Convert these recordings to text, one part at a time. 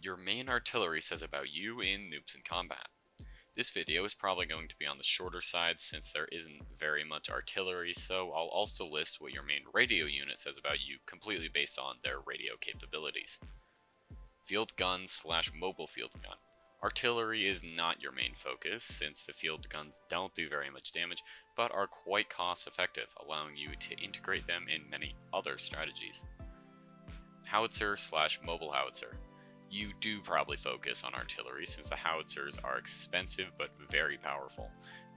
what your main artillery says about you in Noobs in Combat. This video is probably going to be on the shorter side since there isn't very much artillery, so I'll also list what your main radio unit says about you completely based on their radio capabilities. Field gun / mobile field gun. Artillery is not your main focus since the field guns don't do very much damage, but are quite cost effective, allowing you to integrate them in many other strategies. Howitzer / mobile howitzer. You do probably focus on artillery since the howitzers are expensive but very powerful.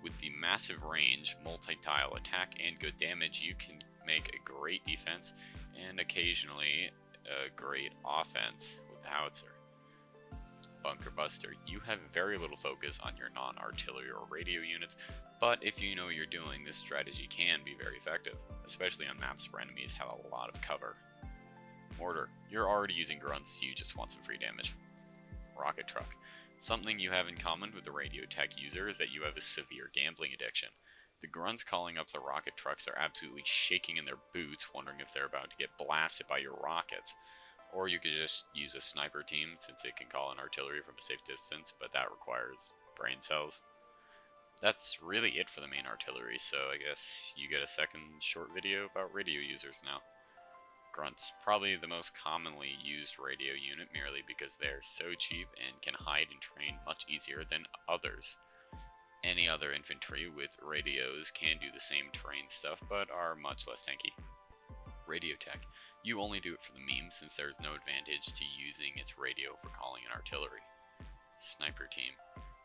With the massive range, multi-tile attack, and good damage, you can make a great defense and occasionally a great offense with the howitzer. Bunker Buster. You have very little focus on your non-artillery or radio units, but if you know what you're doing, this strategy can be very effective, especially on maps where enemies have a lot of cover. Mortar. You're already using grunts, you just want some free damage. Rocket Truck. Something you have in common with the radio tech user is that you have a severe gambling addiction. The grunts calling up the rocket trucks are absolutely shaking in their boots, wondering if they're about to get blasted by your rockets. Or you could just use a sniper team since it can call in artillery from a safe distance, but that requires brain cells. That's really it for the main artillery, so I guess you get a second short video about radio users now. Grunts, probably the most commonly used radio unit merely because they're so cheap and can hide and train much easier than others. Any other infantry with radios can do the same terrain stuff, but are much less tanky. Radio tech. You only do it for the meme since there is no advantage to using its radio for calling in artillery. Sniper team.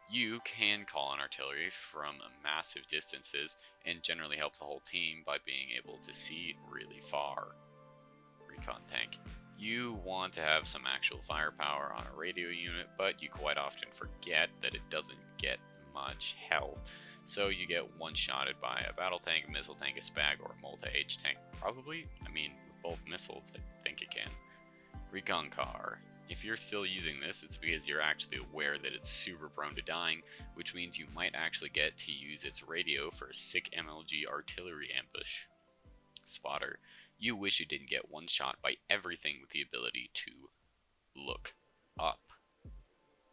You can call in artillery from massive distances and generally help the whole team by being able to see really far. Recon tank. You want to have some actual firepower on a radio unit, but you quite often forget that it doesn't get much health, so you get one-shotted by a battle tank, a missile tank, a spag, or a multi-H tank. Probably, with both missiles, I think it can. Recon car. If you're still using this, it's because you're actually aware that it's super prone to dying, which means you might actually get to use its radio for a sick MLG artillery ambush. Spotter. You wish you didn't get one shot by everything with the ability to look up.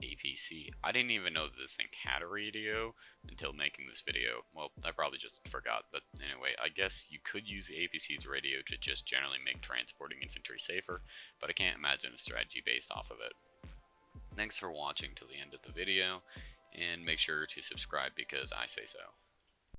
APC. I didn't even know that this thing had a radio until making this video. Well, I probably just forgot, but anyway, I guess you could use the APC's radio to just generally make transporting infantry safer, but I can't imagine a strategy based off of it. Thanks for watching till the end of the video, and make sure to subscribe because I say so.